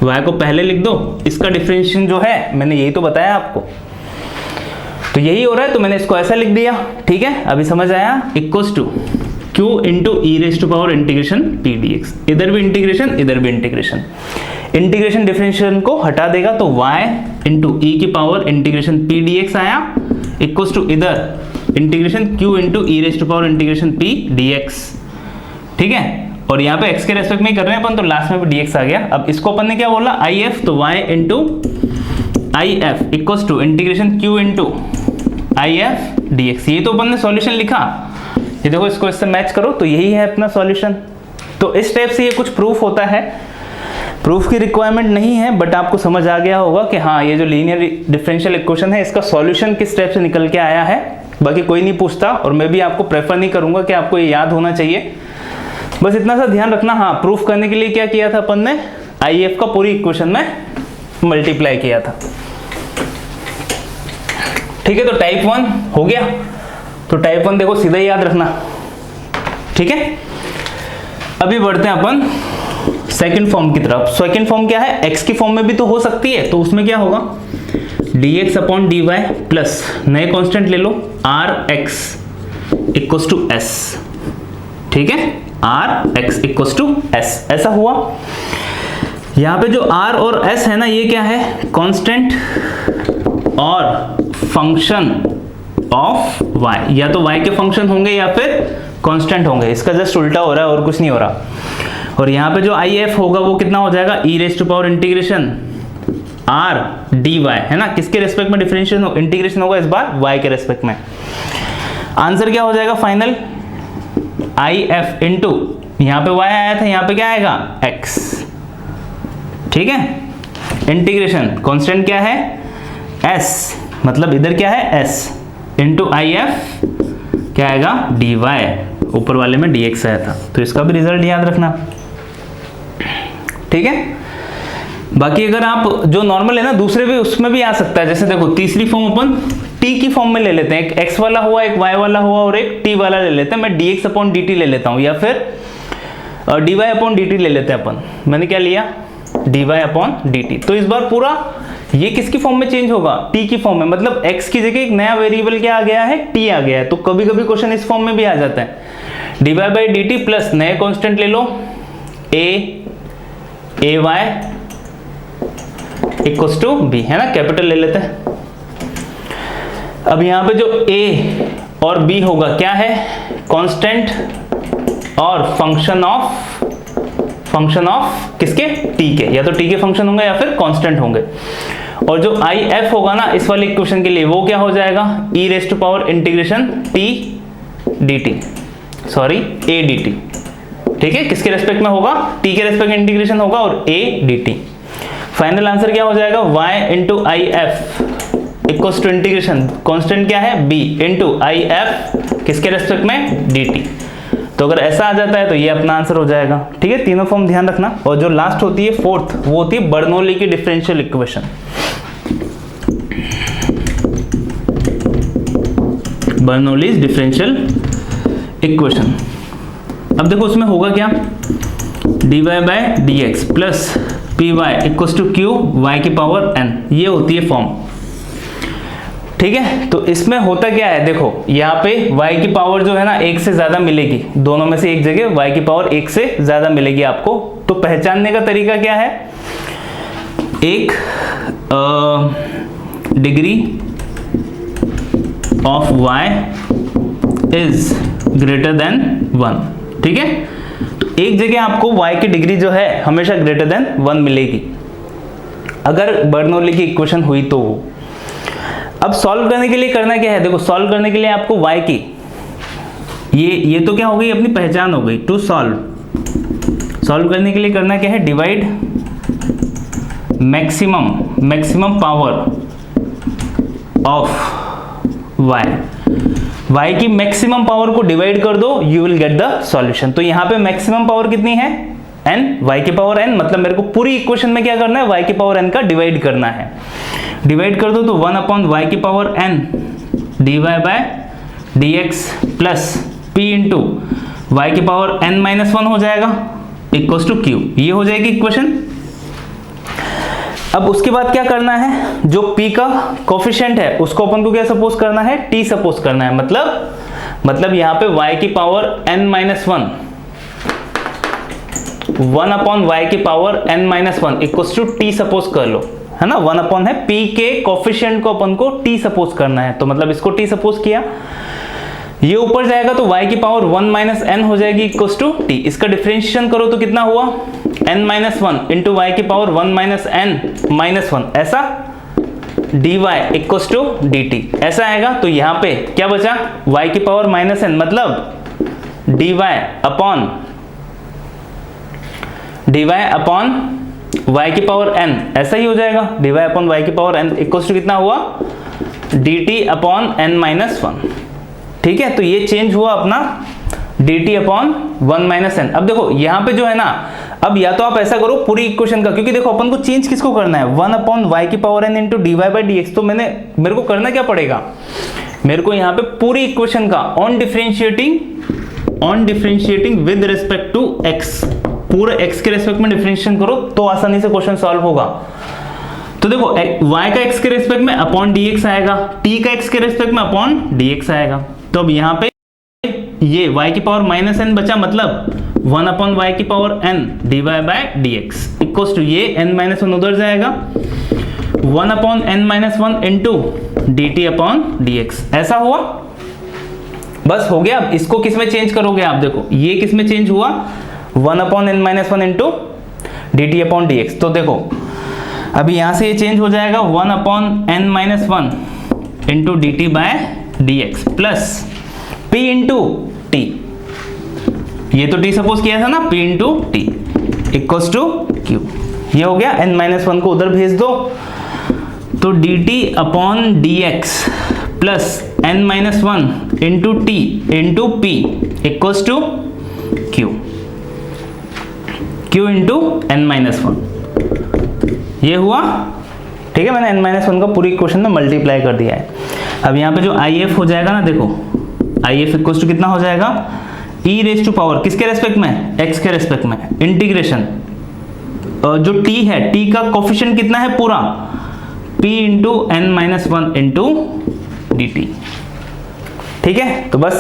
y को पहले लिख दो, इसका डिफरेंशिएशन जो है मैंने यही तो बताया आपको, तो यही हो रहा है, तो मैंने इसको ऐसा लिख दिया। ठीक है, अभी समझ आया, equals to q into E raise to power integration p dx। इधर भी इंटीग्रेशन, इधर भी इंटीग्रेशन, इंटीग्रेशन डिफरेंशिएशन को हटा देगा तो y इंटू ई की पावर इंटीग्रेशन p dx आया, इक्वल्स टू इधर integration q into E raise to power integration p dx। ठीक है, और यहाँ पे x के रेस्पेक्ट में कर रहे हैं अपन, तो लास्ट में भी dx आ गया। अब इसको अपन ने क्या बोला, आई एफ, तो y into I F equals to integration q into I F dx। ये तो अपन ने सॉल्यूशन लिखा, ये देखो इसको इससे मैच करो, तो यही है अपना सॉल्यूशन। तो इस टाइप से ये कुछ प्रूफ होता है, प्रूफ की रिक्वायरमेंट नहीं है, बट आपको समझ आ गया होगा कि हाँ ये जो लीनियर डिफरेंशियल इक्वेशन है इसका सॉल्यूशन किस टाइप से निकल के आया है। बाकी कोई नहीं पूछता और मैं भी आपको प्रेफर नहीं करूंगा कि आपको ये याद होना चाहिए, बस इतना सा ध्यान रखना। हाँ, प्रूफ करने के लिए क्या किया था अपन ने, आई एफ का पूरी इक्वेशन में मल्टीप्लाई किया था। ठीक है, तो टाइप 1 हो गया। तो टाइप 1 देखो सीधा ही याद रखना। ठीक है, अभी बढ़ते हैं अपन सेकंड फॉर्म की तरफ। सेकंड फॉर्म क्या है, x की फॉर्म में भी तो हो सकती है, तो उसमें क्या होगा, dx अपॉन dy प्लस नए कांस्टेंट ले लो rx इक्वल्स टू s। ठीक है, rx इक्वल्स टू s, ऐसा हुआ। यहाँ पे जो r और s है ना, ये क्या है, कांस्टेंट और फंक्शन ऑफ y, या तो y के फंक्शन होंगे या फिर कांस्टेंट होंगे, इसका जस्ट उल्टा हो रहा है और कुछ नहीं हो रहा। और यहाँ पे जो आई एफ होगा वो कितना हो जाएगा, E raise to power integration R D Y, है ना, किसके रेस्पेक्ट में डिफरेंशिएशन इंटीग्रेशन होगा इस बार, y के रेस्पेक्ट में। आंसर क्या हो जाएगा फाइनल, आई एफ इंटू यहाँ पे y आया था, यहाँ पे क्या आएगा x। ठीक है, इंटीग्रेशन कांस्टेंट क्या है s, मतलब इधर क्या है s इंटू आई एफ क्या आएगा dy, ऊपर वाले में dx आया था, तो इसका भी रिजल्ट याद रखना। ठीक है, बाकी अगर आप जो नॉर्मल है ना दूसरे भी उसमें भी आ सकता है। जैसे देखो तीसरी फॉर्म अपन t की फॉर्म में ले लेते हैं, एक x वाला हुआ, एक y वाला हुआ और एक t वाला ले लेते हैं। मैं dx अपॉन dt ले लेता हूँ या फिर dy अपॉन dt ले लेते हैं अपन। मैंने क्या लिया, dy अपॉन dt। तो इस बार पूरा ये किसकी फॉर्म में चेंज होगा, t की फॉर्म में, मतलब x की जगह एक नया वेरिएबल क्या आ गया है, t आ गया है। तो कभी कभी क्वेश्चन इस फॉर्म में भी आ जाता है, dy बाई dt प्लस नए कांस्टेंट ले लो a y equals to b, है ना, कैपिटल ले लेते हैं। अब यहाँ पे जो a और b होगा क्या है, कांस्टेंट और फंक्शन ऑफ फंक्शन ऑफ किसके, टी के, या तो टी के फंक्शन होंगे या फिर कांस्टेंट होंगे। और जो आई एफ होगा ना इस वाले इक्वेशन के लिए वो क्या हो जाएगा, E raise to power integration T D T, sorry A D T, ठीक है, किसके रेस्पेक्ट में होगा, टी के रेस्पेक्ट में इंटीग्रेशन होगा और a D t. Final answer क्या हो जाएगा, y into I F equals to integration constant क्या है b इंटू आई एफ किसके रेस्पेक्ट में dt। तो अगर ऐसा आ जाता है तो ये अपना आंसर हो जाएगा, ठीक है। तीनों फॉर्म ध्यान रखना। और जो लास्ट होती है फोर्थ, वो होती है बर्नौली की differential equation. Bernoulli's differential equation. अब देखो उसमें होगा क्या, dy by D x plus P Y equals to q y की पावर n, ये होती है फॉर्म, ठीक है। तो इसमें होता क्या है, देखो यहाँ पे y की पावर जो है ना एक से ज्यादा मिलेगी, दोनों में से एक जगह y की पावर एक से ज्यादा मिलेगी आपको। तो पहचानने का तरीका क्या है, एक degree of y is greater than 1, ठीक है। तो एक जगह आपको y की डिग्री जो है हमेशा ग्रेटर देन 1 मिलेगी अगर बर्नौली की इक्वेशन हुई तो। अब सॉल्व करने के लिए करना क्या है, देखो सॉल्व करने के लिए आपको y की ये तो क्या हो गई, अपनी पहचान हो गई। टू सॉल्व करने के लिए करना क्या है, divide maximum power of y की मैक्सिमम पावर को डिवाइड कर दो, you will get the solution. तो यहाँ पे मैक्सिमम पावर कितनी है, n, y की पावर n, मतलब मेरे को पूरी इक्वेशन में क्या करना है, y की पावर n का डिवाइड करना है। डिवाइड कर दो तो 1 अपॉन y की power n dy by dx plus p into y की पावर n माइनस 1 हो जाएगा इक्वल्स टू q, ये हो जाएगी इक्वेशन। अब उसके बाद क्या करना है, जो p का कोफिशिएंट है उसको अपन को क्या सपोज करना है, t सपोज करना है। मतलब यहाँ पे y की power n minus 1 upon y की power n minus 1 equals to t suppose कर लो, है ना। 1 अपॉन है p के कोफिशिएंट को अपन को t सपोज करना है, तो मतलब इसको t सपोज किया, ये ऊपर जाएगा तो y की पावर 1 माइनस n हो जाएगी इक्वल्स टू t। इसका डिफरेंशिएशन करो तो कितना हुआ, n माइनस 1 इंटू y की पावर 1 माइनस n माइनस 1, ऐसा dy इक्वल्स टू dt ऐसा आएगा। तो यहाँ पे क्या बचा, y की पावर माइनस n, मतलब dy अपॉन y की पावर n, ऐसा ही हो जाएगा, dy अपॉन y की पावर n इक्वल्स टू कितना हुआ, dt अपॉन n माइनस 1, ठीक है। तो ये चेंज हुआ अपना dt अपॉन 1 माइनस n। अब देखो यहाँ पे जो है ना, अब या तो आप ऐसा करो पूरी इक्वेशन का, क्योंकि देखो अपन को चेंज किसको करना है, 1 अपॉन y की power n into dy by dx। तो मेरे को करना क्या पड़ेगा, मेरे को यहाँ पे पूरी इक्वेशन का on differentiating with respect to x, पूरे x के रेस्पेक्ट में डिफरेंशिएशन करो तो आसानी से क्वेश्चन सॉल्व होगा। तो देखो y का x के रेस्पेक्ट में अपॉन dx आएगा, t का x के रेस्पेक्ट में अपॉन dx आएगा। तो अब यहाँ पे ये y की पावर माइनस n बचा, मतलब 1 अपॉन y की power n dy by dx equals to ये n माइनस 1 उधर जाएगा, 1 upon n minus 1 into dt upon dx, ऐसा हुआ, बस हो गया। अब इसको किस में चेंज करोगे आप, देखो ये किस में चेंज हुआ, 1 upon n minus 1 into dt upon dx। तो देखो अभी यहाँ से ये चेंज हो जाएगा 1 upon n minus 1 into dt by dx plus p into t, ये तो t सपोज किया था ना, p into t equals to q, ये हो गया। n माइनस 1 को उधर भेज दो तो dt upon dx plus n minus 1 into t into p equals to q into n minus 1, ये हुआ, ठीक है। मैंने n माइनस 1 का पूरी इक्वेशन में मल्टीप्लाई कर दिया है। अब यहाँ पे जो if हो जाएगा ना, देखो if इक्वल्स टू कितना हो जाएगा, e रेज टू पावर किसके रेस्पेक्ट में, x के रेस्पेक्ट में, इंटीग्रेशन जो t है, t का कोफिशिएंट कितना है पूरा, p into n minus 1 into dt, ठीक है। तो बस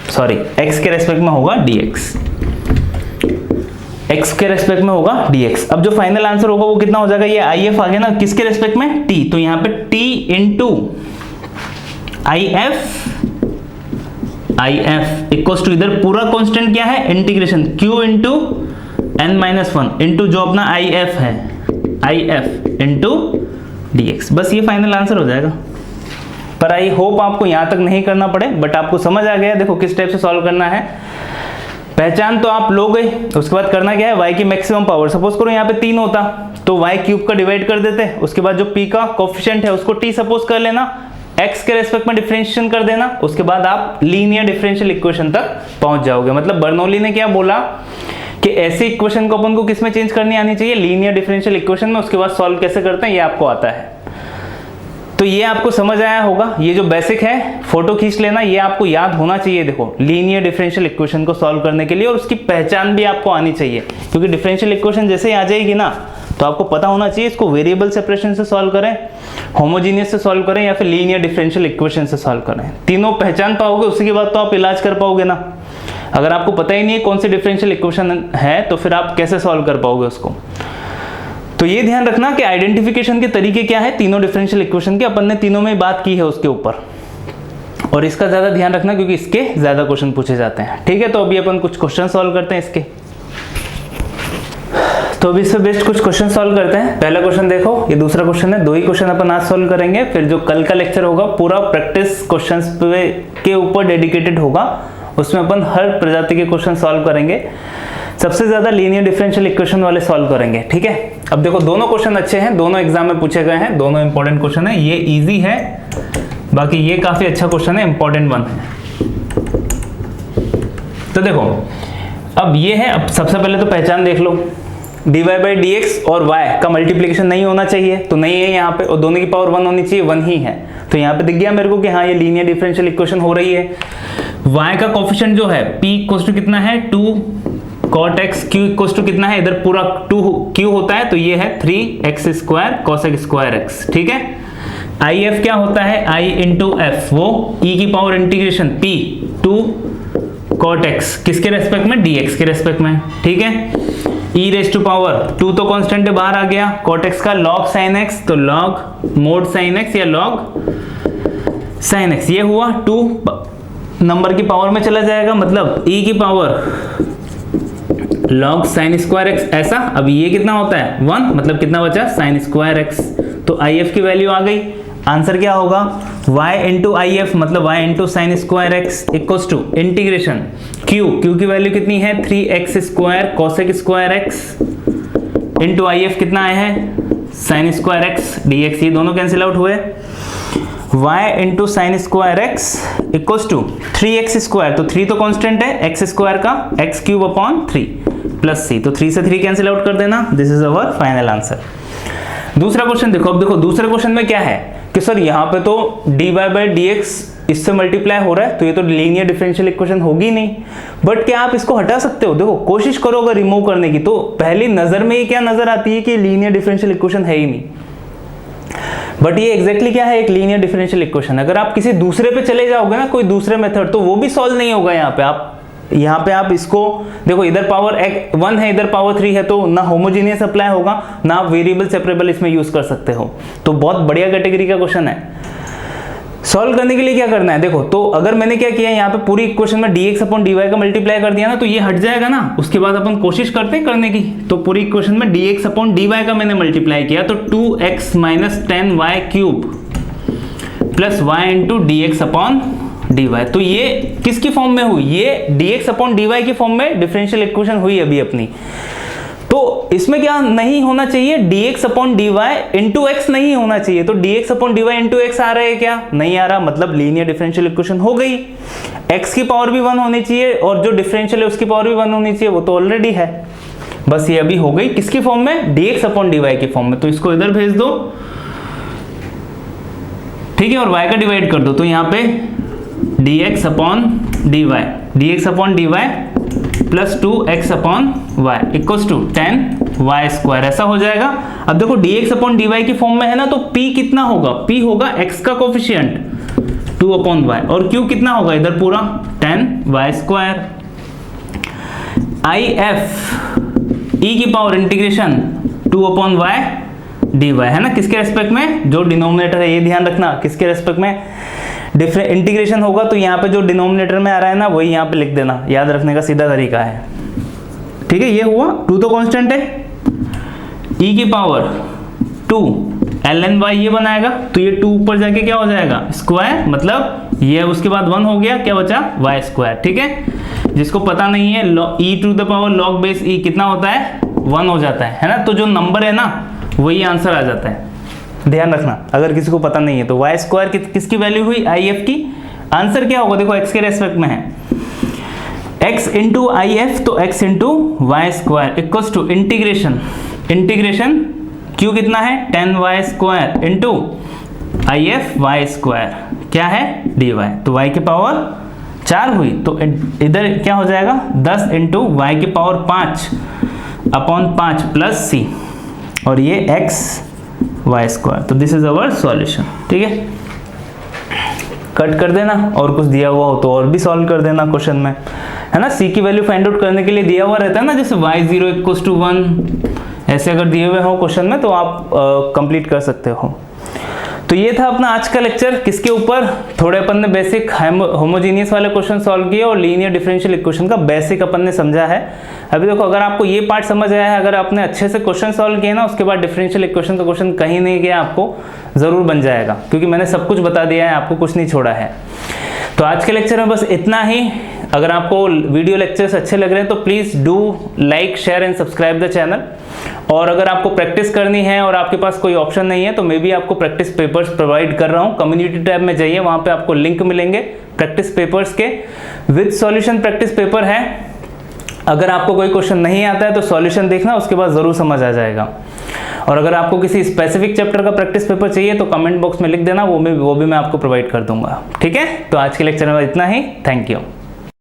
सॉरी x के रेस्पेक्ट में होगा dx, x के रेस्पेक्ट में होगा dx। अब जो फाइनल आंसर होगा वो कितना हो जाएगा, ये if आ गया ना, किसके रेस्पेक्ट में, t, तो यहाँ पे t into if equals to इधर पूरा कांस्टेंट क्या है, integration q into n-1 into जो अपना आई एफ है, I F into D X, बस ये फाइनल आंसर हो जाएगा। पर आई होप आपको यहाँ तक नहीं करना पड़े, बट आपको समझ आ गया देखो किस टाइप से सॉल्व करना है। पहचान तो आप लोगे, उसके बाद करना क्या है, y की मैक्सिमम पावर, सपोज करो यहाँ पे 3 होता तो y क्यूब का डिवाइड कर देते, उसके बाद जो p का कोफिशिएंट है उसको t सपोज कर लेना, x के रेस्पेक्ट में डिफरेंशिएशन कर देना, उसके बाद आप लीनियर डिफरेंशियल इक्वेशन तक पहुंच जाओगे। मतलब बर्नौली ने क्या बोला कि ऐसी इक्वेशन को अपन को किस में चेंज करनी आनी चाहिए, लीनियर डिफरेंशियल इक्वेशन में, उसके बाद सॉल्व कैसे करते हैं ये आपको आता है। तो ये आपको समझ आया होगा, ये जो बेसिक है फोटो खींच लेना, ये आपको याद होना चाहिए। देखो लीनियर डिफरेंशियल इक्वेशन को सॉल्व करने के लिए, और उसकी पहचान भी आपको आनी चाहिए, क्योंकि डिफरेंशियल इक्वेशन जैसे ही आ जाएगी ना तो आपको पता होना चाहिए इसको वेरिएबल सेपरेशन से सॉल्व करें, होमोजीनियस से सॉल्व करें, या फिर लीनियर डिफरेंशियल इक्वेशन से सॉल्व करें। तीनों पहचान पाओगे उसके बाद तो आप इलाज कर पाओगे ना। अगर आपको पता ही नहीं है कौन सी डिफरेंशियल इक्वेशन है तो फिर आप कैसे सॉल्व कर पाओगे उसको। तो ये ध्यान रखना कि आइडेंटिफिकेशन के तरीके क्या है तीनों डिफरेंशियल इक्वेशन के, अपन ने तीनों में बात की है उसके ऊपर, और इसका ज्यादा ध्यान रखना क्योंकि इसके ज्यादा क्वेश्चन पूछे जाते हैं। ठीक है, तो अभी अपन कुछ क्वेश्चन सॉल्व करते हैं इसके। तो अभी इससे बेस्ट कुछ क्वेश्चन सॉल्व करते हैं। पहला क्वेश्चन देखो, ये दूसरा क्वेश्चन है, 2 ही क्वेश्चन अपन आज सॉल्व करेंगे, फिर जो कल का लेक्चर होगा पूरा प्रैक्टिस क्वेश्चंस के ऊपर डेडिकेटेड होगा, उसमें अपन हर प्रजाति के क्वेश्चन सॉल्व करेंगे, सबसे ज्यादा लीनियर डिफरेंशियल इक्वेशन वाले सॉल्व करेंगे। ठीक है, अब देखो दोनों क्वेश्चन अच्छे हैं, दोनों एग्जाम में पूछे गए हैं, दोनों इंपॉर्टेंट क्वेश्चन है, ये इजी है, बाकी ये काफी अच्छा क्वेश्चन है, इंपॉर्टेंट वन है। तो देखो अब ये है, अब सबसे पहले तो पहचान देख लो, dy बाई डी एक्स और y का मल्टीप्लीकेशन नहीं होना चाहिए, तो नहीं है यहाँ पे, और दोनों की पावर 1 होनी चाहिए, 1 ही है, तो यहाँ पे दिख गया मेरे को कि हाँ ये लीनियर डिफरेंशियल इक्वेशन हो रही है। y का कोफिशिएंट जो है p इक्वल्स टू कितना है 2 cot x, q equals to कितना है, इधर पूरा 2q होता है तो ये है 3x square cos x square x। ठीक है, i f क्या होता है, i इंटू एफ, वो e की power integration p 2 cot x किसके रेस्पेक्ट में, dx के रेस्पेक्ट में। ठीक है, e रेज टू पावर 2 तो कांस्टेंट है, बाहर आ गया, cot x का log sin x, तो log mod sin x या log sin x, ये हुआ 2 नंबर की पावर में चला जाएगा, मतलब e की power log sin square x ऐसा। अब ये कितना होता है 1, मतलब कितना बचा sin स्क्वायर x, तो if की वैल्यू आ गई। आंसर क्या होगा, y इंटू आई एफ, मतलब y into sine square x equals to integration q की वैल्यू कितनी है 3x square cosec square x into I F कितना आया है साइन स्क्वायर एक्स dx, ये दोनों कैंसिल आउट हुए। y into sine square x equals to 3x square, तो 3 तो कांस्टेंट है, x स्क्वायर का x cube upon 3 plus c, तो 3 से 3 कैंसिल आउट कर देना, this is our final answer. दूसरा क्वेश्चन देखो, अब देखो दूसरे क्वेश्चन में क्या है कि सर यहाँ पे तो dy बाई डी एक्स इससे मल्टीप्लाई हो रहा है, तो ये तो लीनियर डिफरेंशियल इक्वेशन होगी नहीं, बट क्या आप इसको हटा सकते हो। देखो कोशिश करो अगर रिमूव करने की, तो पहली नजर में ये क्या नजर आती है कि लीनियर डिफरेंशियल इक्वेशन है ही नहीं, बट ये एग्जैक्टली क्या है, एक लीनियर डिफरेंशियल इक्वेशन। अगर आप किसी दूसरे पे चले जाओगे ना, कोई दूसरे मेथड, तो वो भी सॉल्व नहीं होगा। यहाँ पे आप इसको देखो, इधर पावर 1 है, इधर पावर 3 है, तो ना होमोजीनियस अप्लाई होगा, ना आप वेरिएबल सेपरेबल इसमें यूज कर सकते हो। तो बहुत बढ़िया कैटेगरी का क्वेश्चन है। सॉल्व करने के लिए क्या करना है, देखो तो अगर मैंने क्या किया यहाँ पे पूरी इक्वेशन में dx अपॉन dy का मल्टीप्लाई कर दिया ना, तो ये हट जाएगा ना। उसके बाद अपन कोशिश करते हैं करने की, तो पूरी इक्वेशन में dx अपॉन dy का मैंने मल्टीप्लाई किया, तो 2x minus 10y cube plus y into D X upon dy, तो ये किसकी फॉर्म में हुई, ये dx अपॉन dy की फॉर्म में डिफरेंशियल इक्वेशन हुई अभी अपनी। तो इसमें क्या नहीं होना चाहिए, dx upon dy into X नहीं होना चाहिए, तो dx upon dy into X आ रहा है क्या, नहीं आ रहा, मतलब लीनियर डिफरेंशियल इक्वेशन हो गई। x की पावर भी 1 होनी चाहिए और जो डिफरेंशियल है उसकी पावर भी 1 होनी चाहिए, वो तो ऑलरेडी है। बस ये अभी हो गई किसकी फॉर्म में, dx अपॉन dy की फॉर्म में, तो इसको इधर भेज दो, ठीक है, और y का डिवाइड कर दो, तो यहाँ पे dx upon dy plus 2x upon y equals to 10y square, ऐसा हो जाएगा। अब देखो dx अपॉन dy की फॉर्म में है ना, तो p कितना होगा, p होगा x का कोफिशिएंट 2 अपॉन y, और q कितना होगा इधर पूरा 10y स्क्वायर। if e की power integration 2 upon y dy है ना, किसके रेस्पेक्ट में, जो डिनोमिनेटर है, ये ध्यान रखना किसके रेस्पेक्ट में डिफरेंट इंटीग्रेशन होगा, तो यहाँ पे जो डिनोमिनेटर में आ रहा है ना वही यहाँ पे लिख देना, याद रखने का सीधा तरीका है, ठीक है, ये हुआ 2 तो कांस्टेंट है, e की पावर 2 ln y ये बनाएगा, तो ये 2 ऊपर जाके क्या हो जाएगा स्क्वायर, मतलब ये उसके बाद 1 हो गया, क्या बचा y स्क्वायर। ठीक है, जिसको पता नहीं है e to the power log base e कितना होता है 1 हो जाता है ना, तो जो नंबर है ना वही आंसर आ जाता है, ध्यान रखना अगर किसी को पता नहीं है तो। y स्क्वायर किसकी वैल्यू हुई if की, आंसर क्या होगा देखो x के रेस्पेक्ट में है, x इंटू आई एफ, तो x into y square equals to integration q कितना है 10y square into I F y square क्या है dy, तो y की पावर 4 हुई, तो इधर क्या हो जाएगा 10 इंटू वाई की पावर 5 अपॉन 5 प्लस c, और ये x वाई स्क्वायर, तो दिस इज अवर सॉल्यूशन। ठीक है, कट कर देना, और कुछ दिया हुआ हो तो और भी सॉल्व कर देना क्वेश्चन में, है ना। c की वैल्यू फाइंड आउट करने के लिए दिया हुआ रहता है ना, जैसे y0 इक्वल्स टू 1, ऐसे अगर दिए हुए हो क्वेश्चन में तो आप कंप्लीट कर सकते हो। तो ये था अपना आज का लेक्चर, किसके ऊपर, थोड़े अपन ने बेसिक होमोजीनियस वाले क्वेश्चन सॉल्व किए और लीनियर डिफरेंशियल इक्वेशन का बेसिक अपन ने समझा है। अभी देखो अगर आपको ये पार्ट समझ आया है, अगर आपने अच्छे से क्वेश्चन सॉल्व किए ना, उसके बाद डिफरेंशियल इक्वेशन का क्वेश्चन कहीं नहीं गया आपको जरूर बन जाएगा, क्योंकि मैंने सब कुछ बता दिया है, आपको कुछ नहीं छोड़ा है। तो आज के लेक्चर में बस इतना ही। अगर आपको वीडियो लेक्चर्स अच्छे लग रहे हैं तो please do like share and subscribe the channel. और अगर आपको प्रैक्टिस करनी है और आपके पास कोई ऑप्शन नहीं है तो मैं भी आपको प्रैक्टिस पेपर्स प्रोवाइड कर रहा हूँ। कम्युनिटी टैब में जाइए, वहाँ पे आपको लिंक मिलेंगे प्रैक्टिस पेपर्स के, विद सॉल्यूशन प्रैक्टिस पेपर है। अगर आपको कोई क्वेश्चन नहीं आता है तो सॉल्यूशन देखना, उसके बाद ज़रूर समझ आ जाएगा। और अगर आपको किसी स्पेसिफिक चैप्टर का प्रैक्टिस पेपर चाहिए तो कमेंट बॉक्स में लिख देना, वो भी मैं आपको प्रोवाइड कर दूंगा। ठीक है, तो आज के लेक्चर में इतना ही। Thank you.